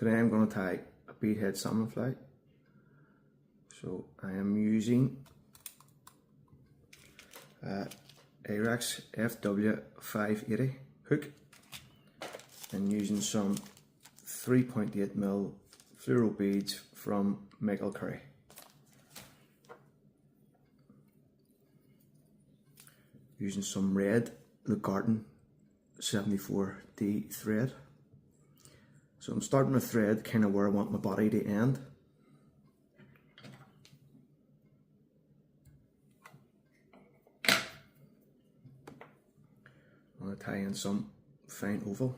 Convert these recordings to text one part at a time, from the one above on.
Today I'm going to tie a Bead Head Salmon Fly. So I am using Arex FW580 hook and using some 3.8mm fluoro beads from Michael Curry. Using some red Garden 74D thread. So I'm starting my thread kind of where I want my body to end. I'm going to tie in some fine oval.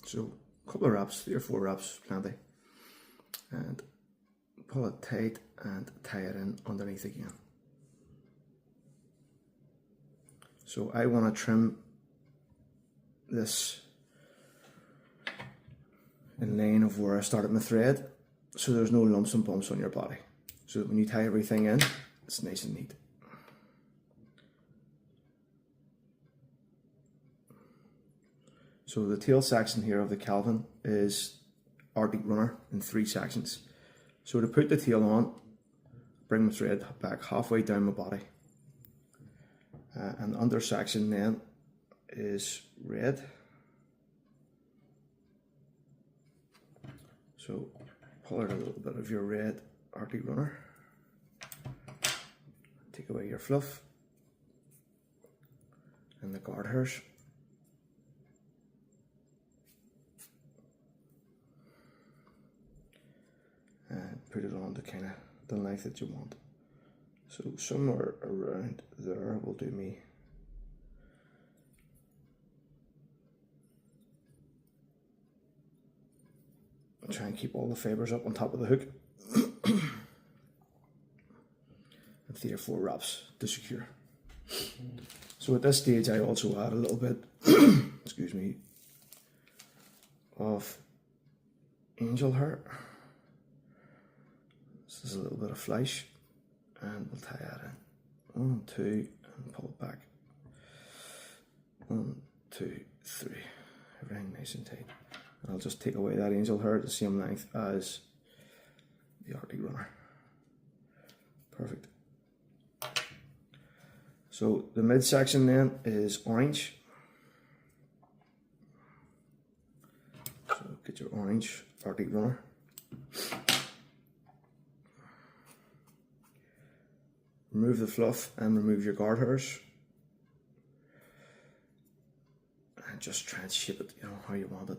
So a couple of wraps, 3 or 4 wraps, plenty, and pull it tight and tie it in underneath again. So I want to trim this in line of where I started my thread, so there's no lumps and bumps on your body, so that when you tie everything in, it's nice and neat. So the tail section here of the Calvin is Arctic Runner in 3 sections. So to put the tail on, bring the thread back halfway down my body. And the under section then is red. So pull out a little bit of your red Arctic Runner. Take away your fluff and the guard hairs. And put it on to kind of the length that you want. So somewhere around there will do me. I'll try and keep all the fibres up on top of the hook. And 3 or 4 wraps to secure. So at this stage I also add a little bit, excuse me, of angel hair. This is a little bit of flesh, and we'll tie that in. 1, 2, and pull it back. 1, 2, 3. Everything nice and tight. And I'll just take away that angel hair at the same length as the Arctic Runner. Perfect. So the midsection then is orange. So get your orange Arctic Runner. Remove the fluff and remove your guard hairs. And just try and shape it, how you want it.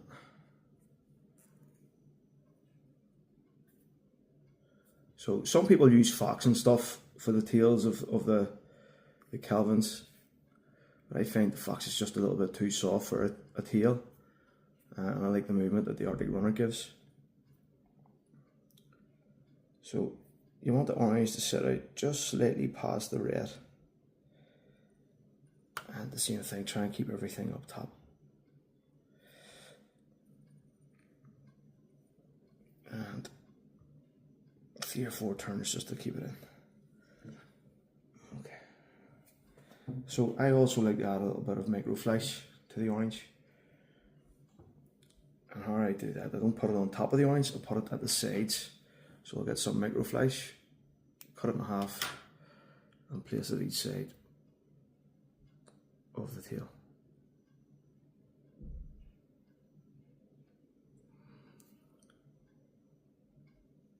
So some people use fox and stuff for the tails of the Calvins. But I find the fox is just a little bit too soft for a tail. And I like the movement that the Arctic Runner gives. So you want the orange to sit out just slightly past the red. And the same thing, try and keep everything up top. And 3 or 4 turns just to keep it in. Okay. So I also like to add a little bit of micro flash to the orange. And how I do that, I don't put it on top of the orange, I put it at the sides. So I'll get some micro flash, cut it in half, and place it each side of the tail.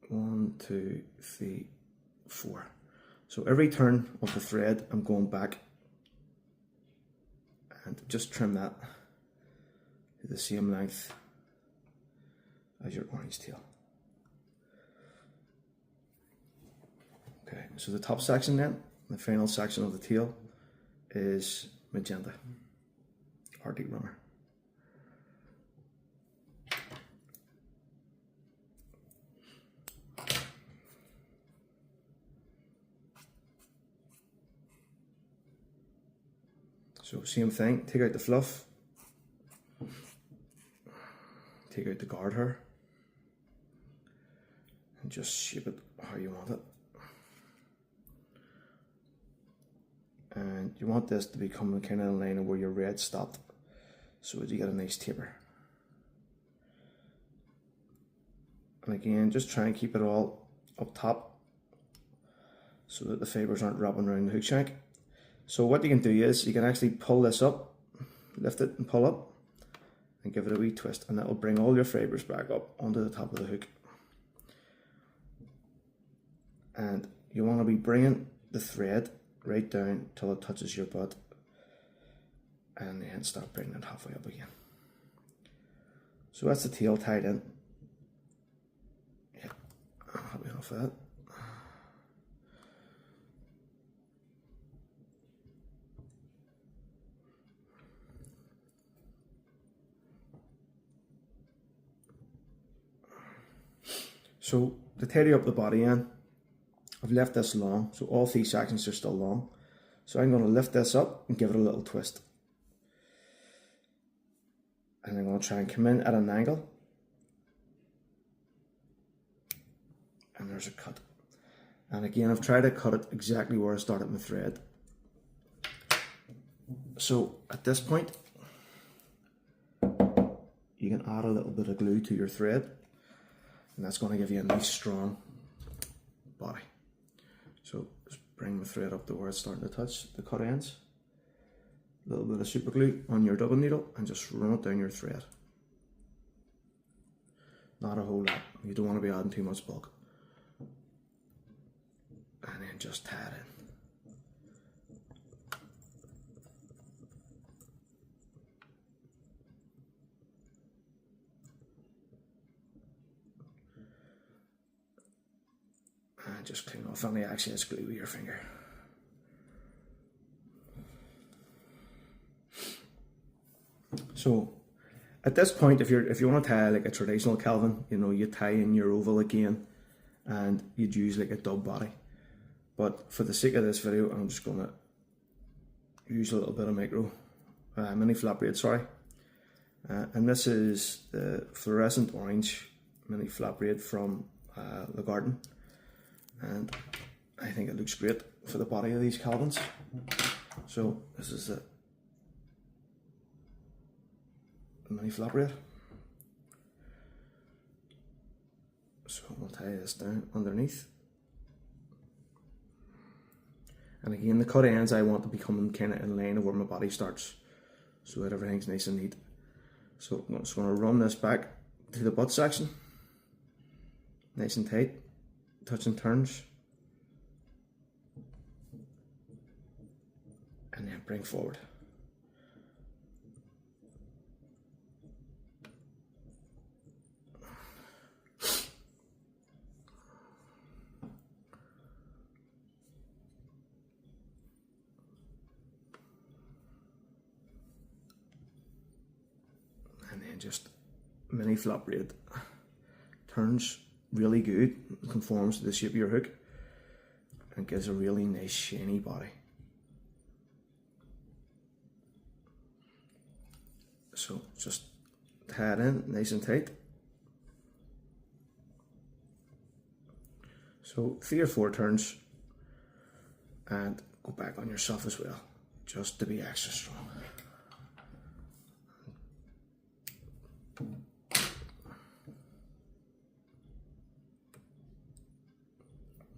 One, 2, 3, 4. So every turn of the thread, I'm going back and just trim that to the same length as your orange tail. Okay, so the top section then, the final section of the tail, is magenta, Arctic runner. So same thing, take out the fluff, take out the guard hair, and just shape it how you want it. And you want this to become kind of in line of where your red stopped, so that you get a nice taper. And again, just try and keep it all up top so that the fibres aren't wrapping around the hook shank. So what you can do is you can actually pull this up, lift it and pull up, and give it a wee twist, and that will bring all your fibres back up onto the top of the hook. And you want to be bringing the thread right down till it touches your butt, and then start bringing it halfway up again. So that's the tail tied in. Yeah, I'm happy enough with that. So to tidy up the body end, I've left this long, so all three sections are still long. So I'm going to lift this up and give it a little twist. And I'm going to try and come in at an angle. And there's a cut. And again, I've tried to cut it exactly where I started my thread. So at this point, you can add a little bit of glue to your thread, and that's going to give you a nice strong body. So just bring the thread up to where it's starting to touch the cut ends. A little bit of super glue on your double needle and just run it down your thread. Not a whole lot, you don't want to be adding too much bulk. And then just tie it in. And just clean off any excess glue with your finger. So at this point, if you want to tie like a traditional Calvin, you know, you tie in your oval again, and you'd use like a dub body. But for the sake of this video, I'm just going to use a little bit of mini flat braid, sorry. And this is the fluorescent orange mini flat braid from the garden. And I think it looks great for the body of these Calvins. So this is the mini flat braid. So we'll tie this down underneath. And again, the cut ends I want to be coming kind of in line of where my body starts, so that everything's nice and neat. So I'm just going to run this back to the butt section, nice and tight, touch and turns, and then bring forward. And then just mini flat braid. Turns really good, conforms to the shape of your hook, and gives a really nice shiny body. So just tie it in nice and tight. So 3 or 4 turns, and go back on yourself as well, just to be extra strong.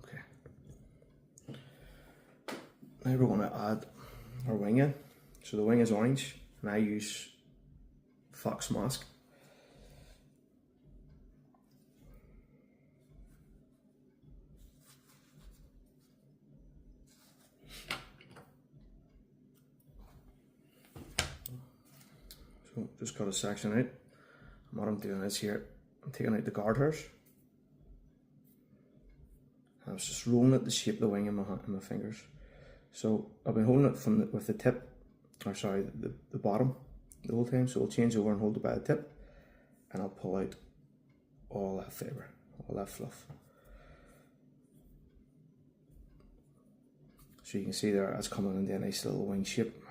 Okay. Now we're going to add our wing in. So the wing is orange, and I use Fox Mask. So just cut a section out. And what I'm doing is here, I'm taking out the guard hairs. I was just rolling it to shape the wing in my fingers. So I've been holding it with the tip, or sorry, the bottom the whole time. So I'll change over and hold it by the tip, and I'll pull out all that fibre, all that fluff. So you can see there, that's coming into a nice little wing shape.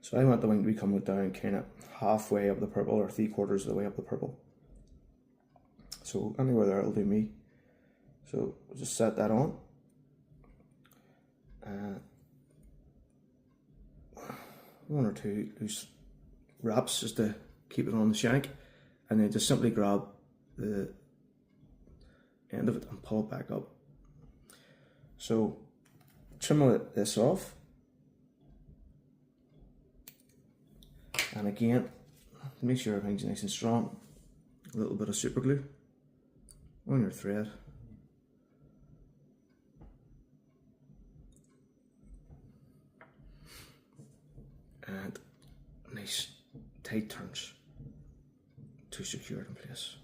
So I want the wing to be coming down kind of halfway up the purple, or 3/4 of the way up the purple. So anywhere there, it'll do me. So we'll just set that on. One or two loose wraps just to keep it on the shank, and then just simply grab the end of it and pull it back up. So trim this off. And again, make sure everything's nice and strong. A little bit of super glue on your thread. And nice tight turns to secure it in place.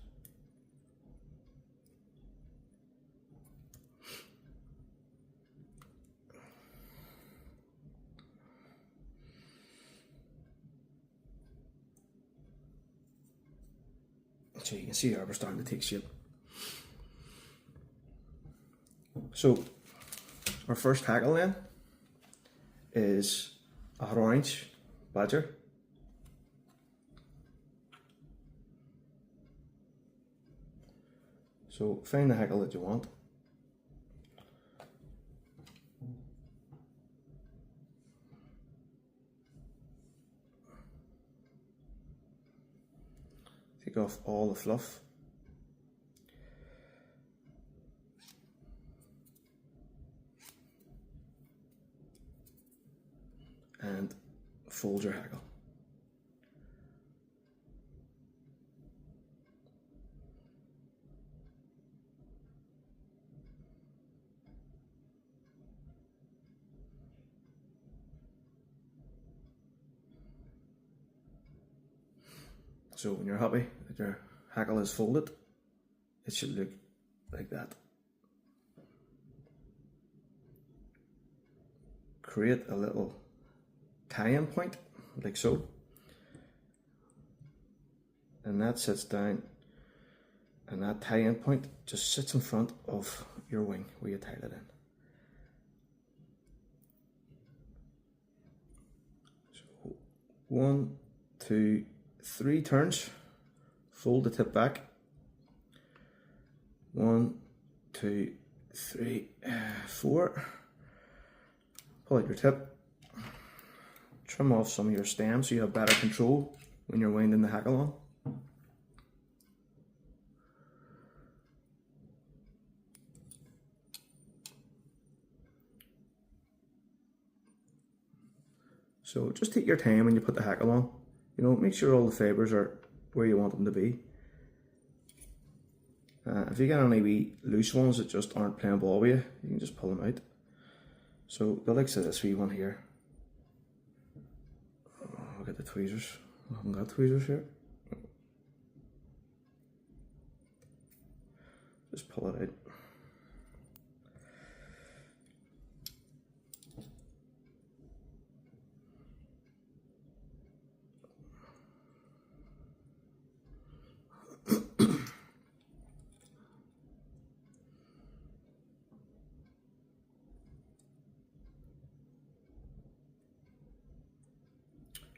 So you can see how we're starting to take shape. So our first hackle then is a hot orange badger. So find the hackle that you want. Take off all the fluff. And fold your hackle. So when you're happy that your hackle is folded, it should look like that. Create a little tie-in point, like so. And that sits down, and that tie-in point just sits in front of your wing where you tied it in. So 1, 2, 3 turns, fold the tip back. 1, 2, 3, 4. Pull out your tip. Trim off some of your stems so you have better control when you're winding the hackle on. So just take your time when you put the hackle on. You know, make sure all the fibres are where you want them to be. If you get any wee loose ones that just aren't playing ball with you, you can just pull them out. So the likes of this wee one here. Look at the tweezers. I haven't got tweezers here. Just pull it out.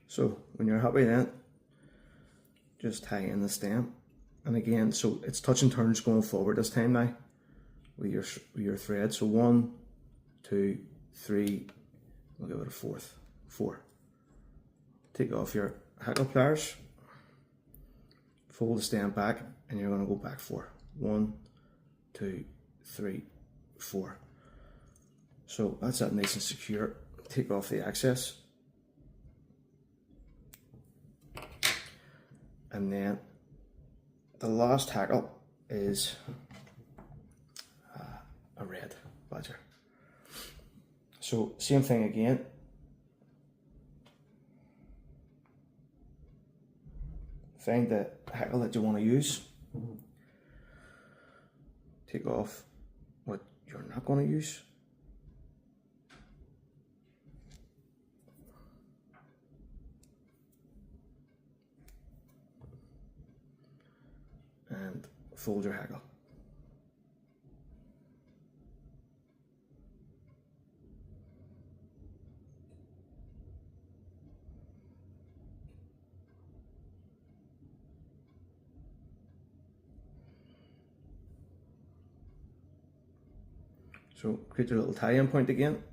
So when you're happy then, just tie in the stem. And again, so it's touch and turns going forward this time now with your thread. So 1, 2, 3, we'll give it a 4th, 4. Take off your hackle pliers, fold the stem back, and you're going to go back 4. 1, 2, 3, 4. So that's that nice and secure. Take off the excess. And then the last hackle is a red. badger. So same thing again. Find the hackle that you want to use. Take off what you're not going to use. And fold your hackle. So create your little tie-in point again.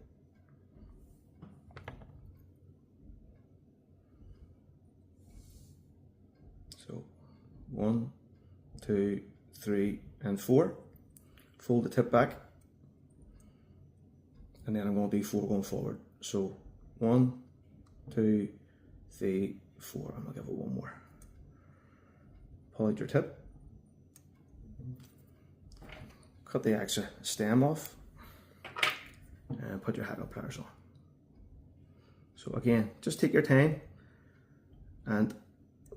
So 1, 2, 3, and 4. Fold the tip back, and then I'm going to do 4 going forward. So 1, 2, 3, 4. I'm going to give it one more. Pull out your tip. Cut the extra stem off, and put your hackle pliers on. So again, just take your time and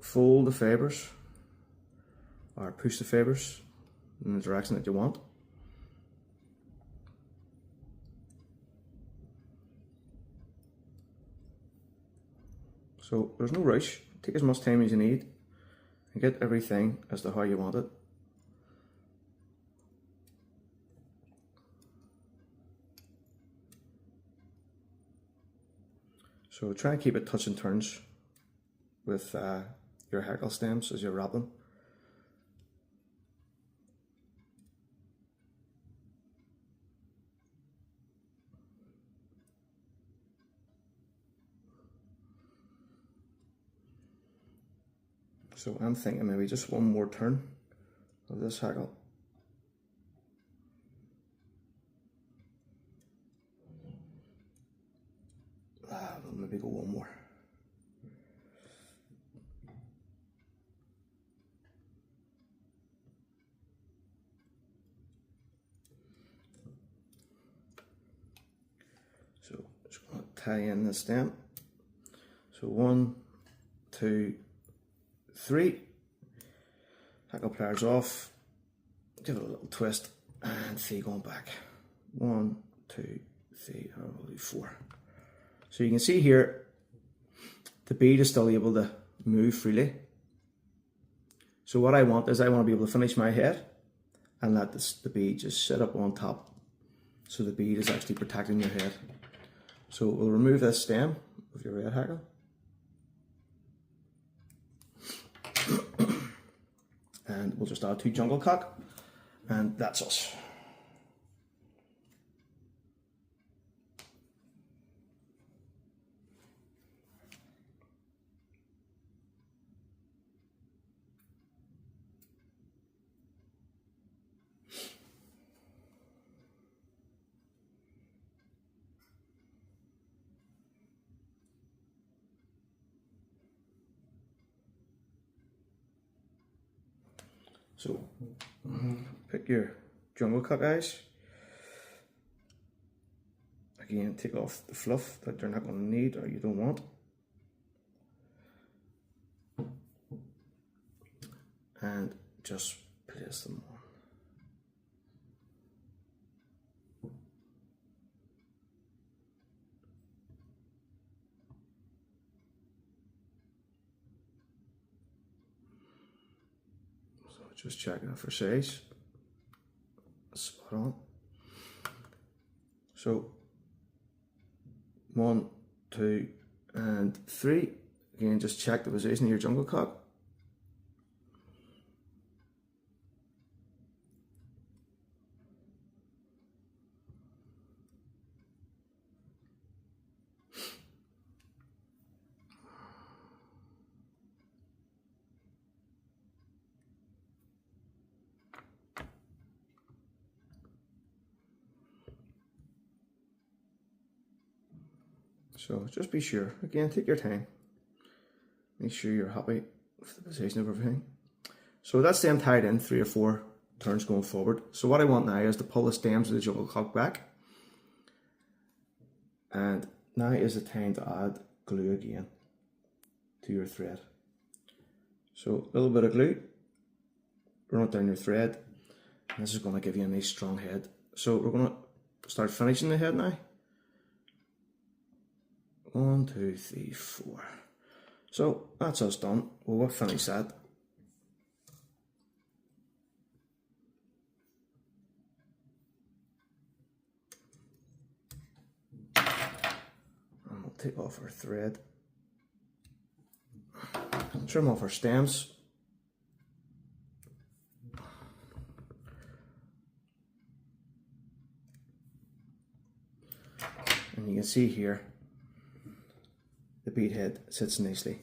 fold the fibres, or push the fibres in the direction that you want. So there's no rush. Take as much time as you need and get everything as to how you want it. So try and keep it touch and turns with your hackle stems as you wrap them. So I'm thinking maybe just one more turn of this hackle. We'll maybe go one more. So just going to tie in the stem. So 1, 2, 3. Hackle pliers off. Give it a little twist and 3 going back. 1, 2, 3, and we'll do 4. So you can see here, the bead is still able to move freely. So what I want is I want to be able to finish my head and let the bead just sit up on top. So the bead is actually protecting your head. So we'll remove this stem with your red hackle. And we'll just add 2 jungle cock, and that's us. So pick your jungle cock eyes. Again, take off the fluff that you're not going to need or you don't want. And just place them on. Just checking it for size. Spot on. So 1, 2, and 3. Again, just check the position of your jungle cock. So just be sure, again, take your time. Make sure you're happy with the position of everything. So that's them tied in 3 or 4 turns going forward. So what I want now is to pull the stems of the jungle cock back And now is the time to add glue again to your thread. So a little bit of glue, run it down your thread, and this is going to give you a nice strong head. So we're going to start finishing the head now. 1, 2, 3, 4. So that's us done. We'll finish that. And we'll take off our thread. Trim off our stems. And you can see here, the bead head sits nicely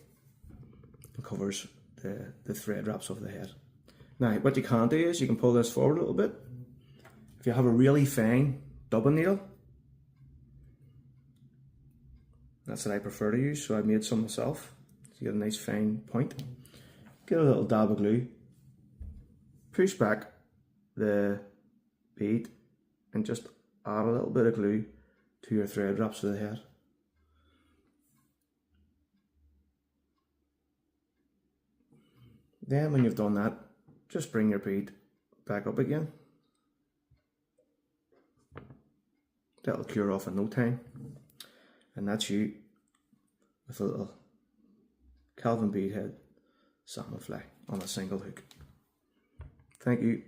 and covers the thread wraps over the head. Now, what you can do is you can pull this forward a little bit. If you have a really fine dubbing needle, that's what I prefer to use, so I made some myself. So you get a nice fine point. Get a little dab of glue, push back the bead, and just add a little bit of glue to your thread wraps of the head. Then when you've done that, just bring your bead back up again. That'll cure off in no time. And that's you with a little Calvin Bead Head Salmon Fly on a single hook. Thank you.